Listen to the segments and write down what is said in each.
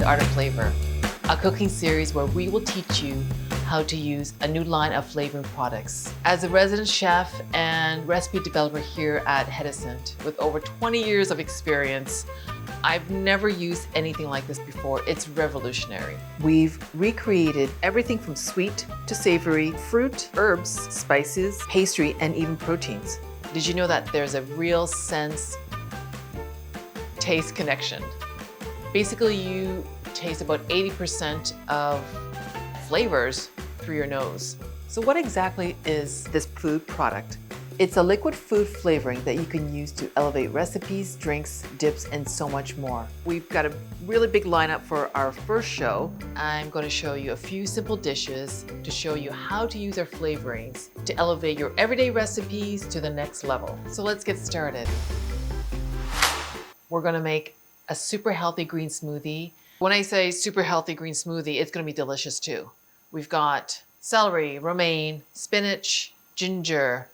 The Art of Flavor, a cooking series where we will teach you how to use a new line of flavoring products. As a resident chef and recipe developer here at Hedessent, with over 20 years of experience, I've never used anything like this before. It's revolutionary. We've recreated everything from sweet to savory, fruit, herbs, spices, pastry, and even proteins. Did you know that there's a real taste connection? Basically, you taste about 80% of flavors through your nose. So what exactly is this food product? It's a liquid food flavoring that you can use to elevate recipes, drinks, dips, and so much more. We've got a really big lineup for our first show. I'm going to show you a few simple dishes to show you how to use our flavorings to elevate your everyday recipes to the next level. So let's get started. We're going to make a super healthy green smoothie. When I say super healthy green smoothie, it's going to be delicious too. We've got celery, romaine, spinach, ginger,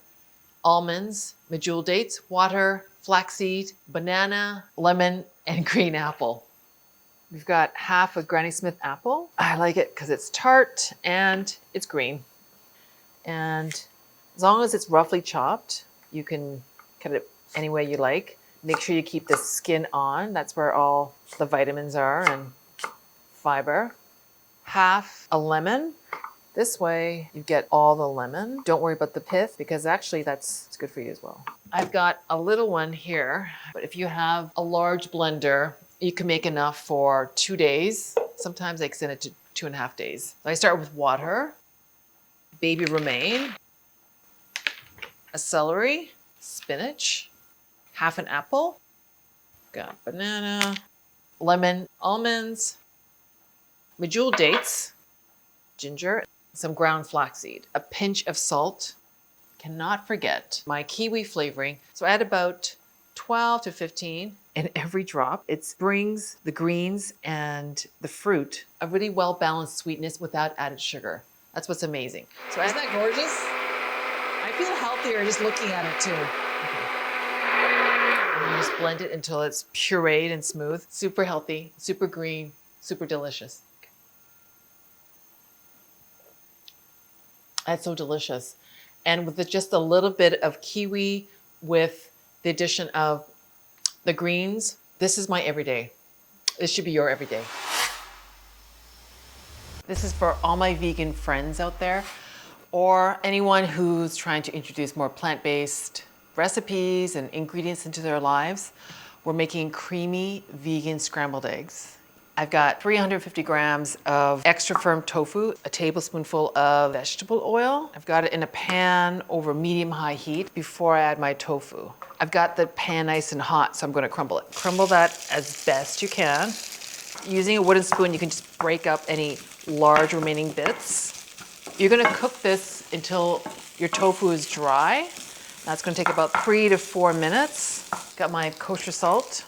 almonds, medjool dates, water, flaxseed, banana, lemon, and green apple. We've got half a Granny Smith apple. I like it because it's tart and it's green. And as long as it's roughly chopped, you can cut it any way you like. Make sure you keep the skin on. That's where all the vitamins are and fiber. Half a lemon. This way you get all the lemon. Don't worry about the pith because actually it's good for you as well. I've got a little one here, but if you have a large blender, you can make enough for 2 days. Sometimes I extend it to 2.5 days. So I start with water, baby romaine, a celery, spinach, half an apple, got banana, lemon, almonds, medjool dates, ginger, some ground flaxseed, a pinch of salt. Cannot forget my kiwi flavoring. So I add about 12 to 15 in every drop. It brings the greens and the fruit a really well-balanced sweetness without added sugar. That's what's amazing. So isn't that gorgeous? I feel healthier just looking at it too. You just blend it until it's pureed and smooth. Super healthy, super green, super delicious. That's so delicious. And with just a little bit of kiwi with the addition of the greens, this is my everyday. This should be your everyday. This is for all my vegan friends out there or anyone who's trying to introduce more plant-based recipes and ingredients into their lives. We're making creamy vegan scrambled eggs. I've got 350 grams of extra firm tofu, a tablespoonful of vegetable oil. I've got it in a pan over medium-high heat before I add my tofu. I've got the pan nice and hot, so I'm going to crumble it. Crumble that as best you can. Using a wooden spoon, you can just break up any large remaining bits. You're going to cook this until your tofu is dry. That's going to take about 3 to 4 minutes. Got my kosher salt.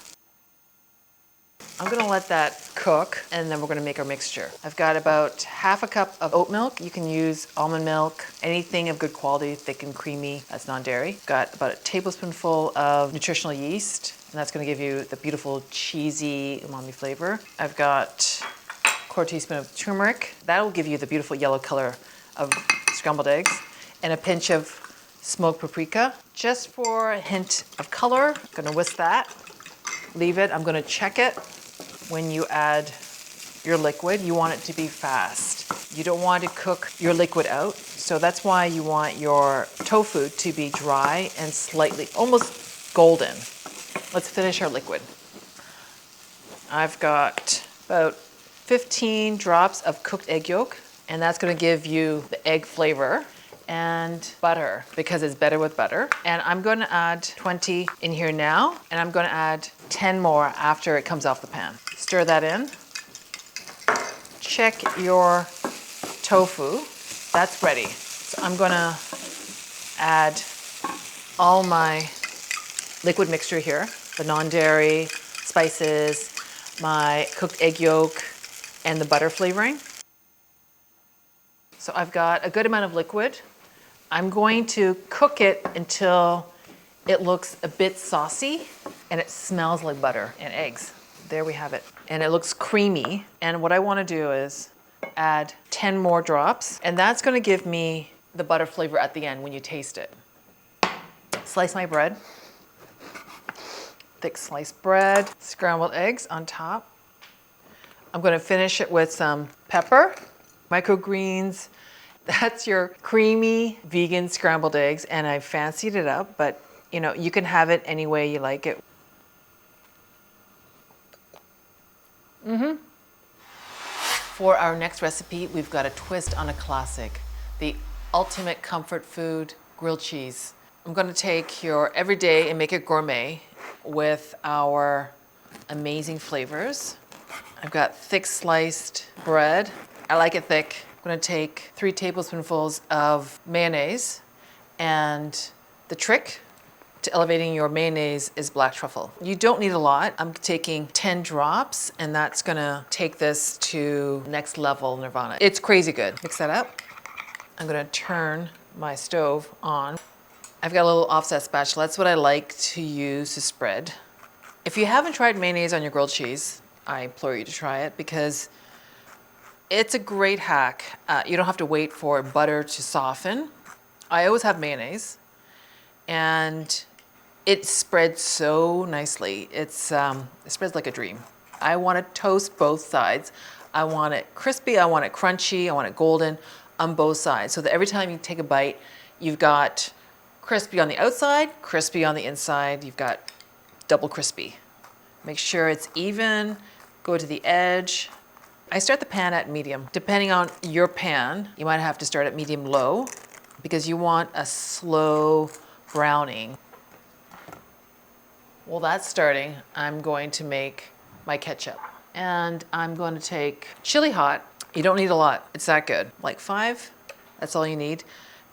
I'm going to let that cook and then we're going to make our mixture. I've got about half a cup of oat milk. You can use almond milk, anything of good quality, thick and creamy, that's non-dairy. Got about a tablespoonful of nutritional yeast, and that's going to give you the beautiful cheesy umami flavor. I've got a quarter teaspoon of turmeric. That'll give you the beautiful yellow color of scrambled eggs, and a pinch of smoked paprika, just for a hint of color. I'm going to whisk that. Leave it. I'm going to check it. When you add your liquid, you want it to be fast. You don't want to cook your liquid out. So that's why you want your tofu to be dry and slightly, almost golden. Let's finish our liquid. I've got about 15 drops of cooked egg yolk, and that's going to give you the egg flavor, and butter because it's better with butter. And I'm going to add 20 in here now, and I'm going to add 10 more after it comes off the pan. Stir that in. Check your tofu. That's ready. So I'm going to add all my liquid mixture here, the non-dairy, spices, my cooked egg yolk, and the butter flavoring. So I've got a good amount of liquid. I'm going to cook it until it looks a bit saucy and it smells like butter and eggs. There we have it. and it looks creamy. And what I want to do is add 10 more drops, and that's going to give me the butter flavor at the end when you taste it. Slice my bread. Thick sliced bread, scrambled eggs on top. I'm going to finish it with some pepper, microgreens. That's your creamy vegan scrambled eggs, and I fancied it up, but you know, you can have it any way you like it. For our next recipe, we've got a twist on a classic, the ultimate comfort food, grilled cheese. I'm going to take your everyday and make it gourmet with our amazing flavors. I've got thick sliced bread. I like it thick. I'm going to take 3 tablespoonfuls of mayonnaise, and the trick to elevating your mayonnaise is black truffle. You don't need a lot. I'm taking 10 drops, and that's gonna take this to next level nirvana. It's crazy good. Mix that up. I'm gonna turn my stove on. I've got a little offset spatula. That's what I like to use to spread. If you haven't tried mayonnaise on your grilled cheese, I implore you to try it because it's a great hack. You don't have to wait for butter to soften. I always have mayonnaise, and it spreads so nicely. It spreads like a dream. I want to toast both sides. I want it crispy, I want it crunchy, I want it golden on both sides, so that every time you take a bite, you've got crispy on the outside, crispy on the inside, you've got double crispy. Make sure it's even, go to the edge. I start the pan at medium. Depending on your pan, you might have to start at medium low because you want a slow browning. While that's starting, I'm going to make my ketchup. And I'm going to take chili hot. You don't need a lot, it's that good. Like 5, that's all you need.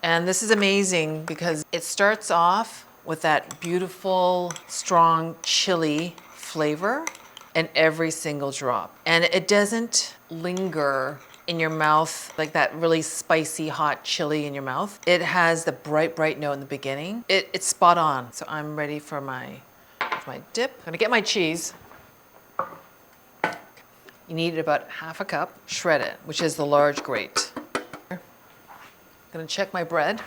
And this is amazing because it starts off with that beautiful, strong chili flavor in every single drop. And it doesn't linger in your mouth like that really spicy, hot chili in your mouth. It has the bright, bright note in the beginning. It's spot on. So I'm ready for my dip. I'm gonna get my cheese. You need about half a cup. Shred it, which is the large grate. I'm gonna check my bread.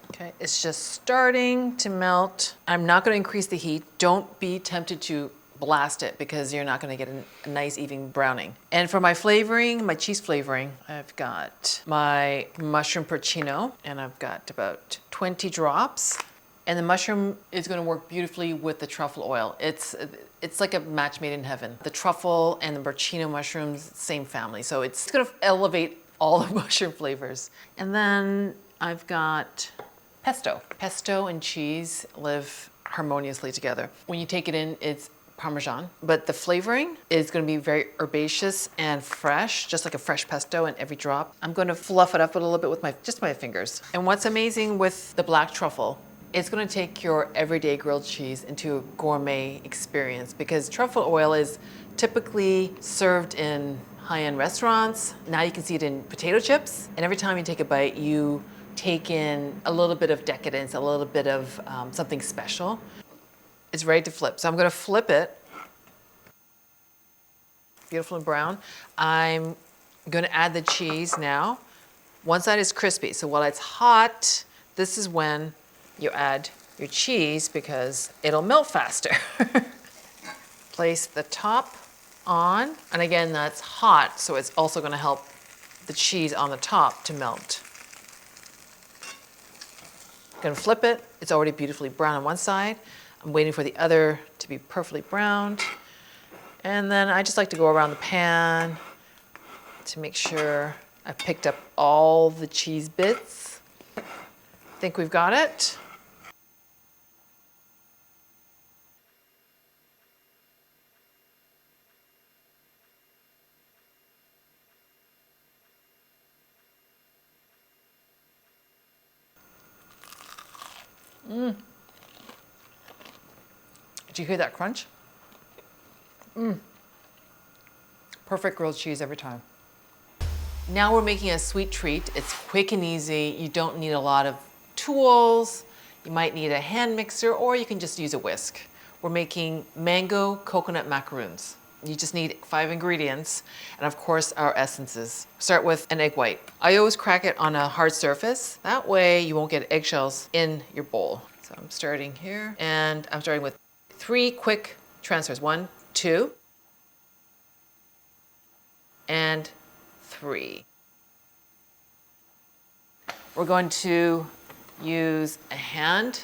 Okay, it's just starting to melt. I'm not gonna increase the heat. Don't be tempted to blast it because you're not gonna get a nice even browning. And for my flavoring, my cheese flavoring, I've got my mushroom porcino, and I've got about 20 drops. And the mushroom is going to work beautifully with the truffle oil. It's like a match made in heaven. The truffle and the porcino mushrooms, same family. So it's going to elevate all the mushroom flavors. And then I've got pesto. Pesto and cheese live harmoniously together. When you take it in, it's Parmesan, but the flavoring is going to be very herbaceous and fresh, just like a fresh pesto in every drop. I'm going to fluff it up a little bit with just my fingers. And what's amazing with the black truffle, it's going to take your everyday grilled cheese into a gourmet experience because truffle oil is typically served in high-end restaurants. Now you can see it in potato chips, and every time you take a bite, you take in a little bit of decadence, a little bit of something special. It's ready to flip. So I'm going to flip it. Beautiful and brown. I'm going to add the cheese now. One side is crispy, so while it's hot, this is when you add your cheese because it'll melt faster. Place the top on, and again, that's hot, so it's also going to help the cheese on the top to melt. Going to flip it. It's already beautifully brown on one side. I'm waiting for the other to be perfectly browned. And then I just like to go around the pan to make sure I've picked up all the cheese bits. I think we've got it. Did you hear that crunch? Perfect grilled cheese every time. Now we're making a sweet treat. It's quick and easy. You don't need a lot of tools. You might need a hand mixer, or you can just use a whisk. We're making mango coconut macaroons. You just need 5 ingredients, and of course our essences. Start with an egg white. I always crack it on a hard surface. That way you won't get eggshells in your bowl. So I'm starting here, and I'm starting with 3 quick transfers. 1, 2, and 3. We're going to use a hand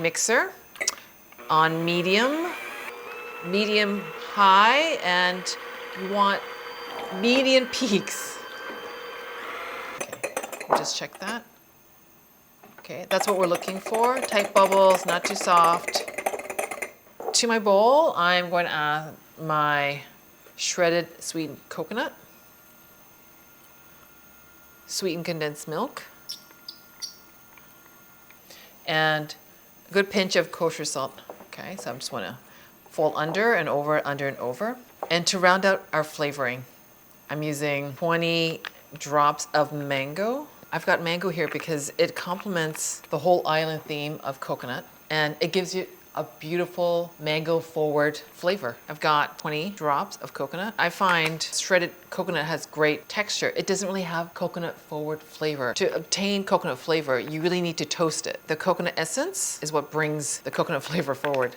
mixer on medium high, and you want median peaks. Okay, we'll just check that. Okay, that's what we're looking for. Tight bubbles, not too soft. To my bowl, I'm going to add my shredded sweetened coconut, sweetened condensed milk, and a good pinch of kosher salt. Okay, so I'm just want to fold under and over, under and over. And to round out our flavoring, I'm using 20 drops of mango. I've got mango here because it complements the whole island theme of coconut, and it gives you a beautiful mango forward flavor. I've got 20 drops of coconut. I find shredded coconut has great texture. It doesn't really have coconut forward flavor. To obtain coconut flavor, you really need to toast it. The coconut essence is what brings the coconut flavor forward.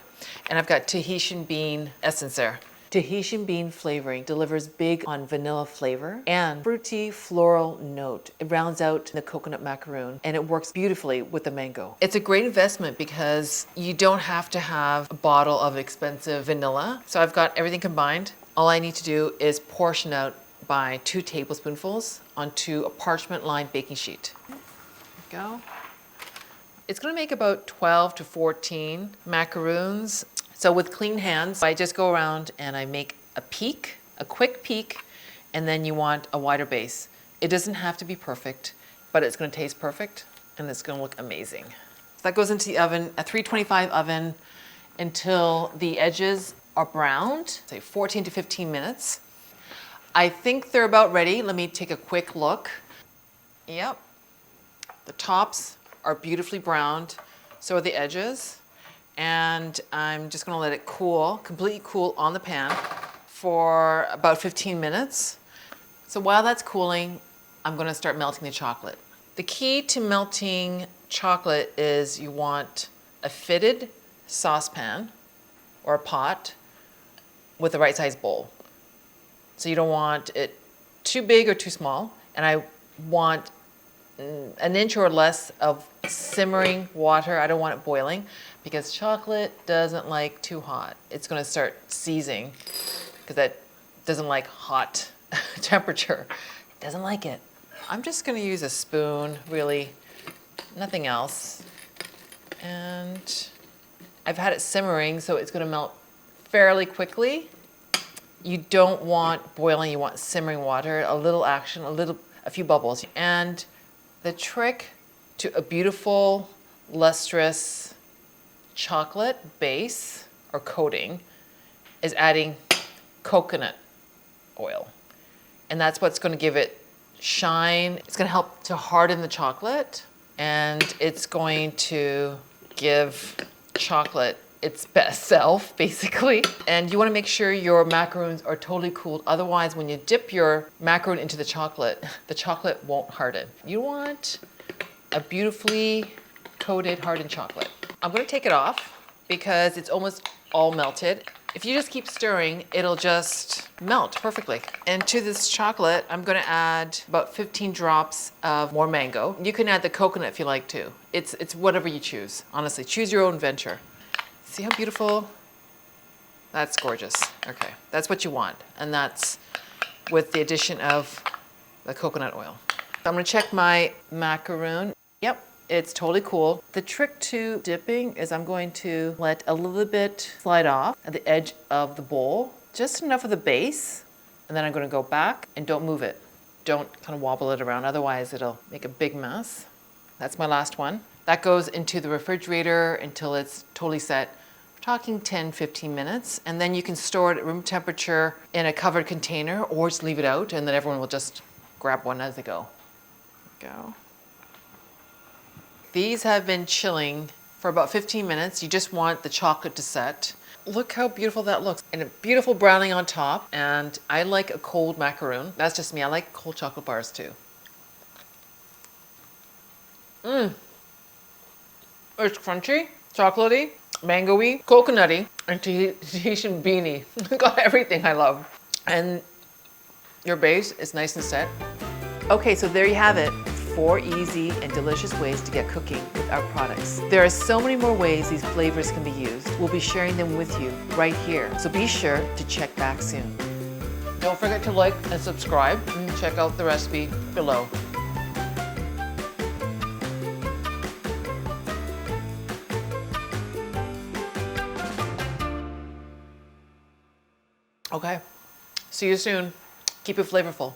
And I've got Tahitian bean essence there. Tahitian bean flavoring delivers big on vanilla flavor and fruity floral note. It rounds out the coconut macaroon, and it works beautifully with the mango. It's a great investment because you don't have to have a bottle of expensive vanilla. So I've got everything combined. All I need to do is portion out by 2 tablespoonfuls onto a parchment-lined baking sheet. There we go. It's gonna make about 12 to 14 macaroons. So with clean hands, I just go around and I make a peak, a quick peak, and then you want a wider base. It doesn't have to be perfect, but it's gonna taste perfect and it's gonna look amazing. So that goes into the oven, a 325 oven, until the edges are browned, say 14 to 15 minutes. I think they're about ready. Let me take a quick look. Yep, the tops are beautifully browned, so are the edges. And I'm just gonna let it cool, completely cool on the pan for about 15 minutes. So while that's cooling, I'm gonna start melting the chocolate. The key to melting chocolate is you want a fitted saucepan or a pot with the right size bowl. So you don't want it too big or too small. And I want an inch or less of simmering water. I don't want it boiling because chocolate doesn't like too hot. It's gonna start seizing because that doesn't like hot temperature. It doesn't like it. I'm just gonna use a spoon, really, nothing else. And I've had it simmering, so it's gonna melt fairly quickly. You don't want boiling, you want simmering water, a little action, a few bubbles. And the trick to a beautiful, lustrous chocolate base or coating is adding coconut oil. And that's what's going to give it shine. It's going to help to harden the chocolate, and it's going to give chocolate its best self, basically. And you want to make sure your macaroons are totally cooled. Otherwise, when you dip your macaroon into the chocolate won't harden. You want a beautifully coated, hardened chocolate. I'm going to take it off because it's almost all melted. If you just keep stirring, it'll just melt perfectly. And to this chocolate, I'm going to add about 15 drops of more mango. You can add the coconut if you like to. It's whatever you choose. Honestly, choose your own venture. See how beautiful? That's gorgeous. Okay, that's what you want. And that's with the addition of the coconut oil. So I'm gonna check my macaroon. Yep, it's totally cool. The trick to dipping is I'm going to let a little bit slide off at the edge of the bowl, just enough of the base, and then I'm gonna go back and don't move it. Don't kind of wobble it around, otherwise it'll make a big mess. That's my last one. That goes into the refrigerator until it's totally set. We're talking 10, 15 minutes, and then you can store it at room temperature in a covered container or just leave it out, and then everyone will just grab one as they go. There we go. These have been chilling for about 15 minutes. You just want the chocolate to set. Look how beautiful that looks. And a beautiful browning on top. And I like a cold macaroon. That's just me. I like cold chocolate bars too. It's crunchy, chocolatey, mango-y, coconutty, and Tahitian beanie. Got everything I love. And your base is nice and set. Okay, so there you have it. 4 easy and delicious ways to get cooking with our products. There are so many more ways these flavors can be used. We'll be sharing them with you right here. So be sure to check back soon. Don't forget to like and subscribe and check out the recipe below. Okay, see you soon. Keep it flavorful.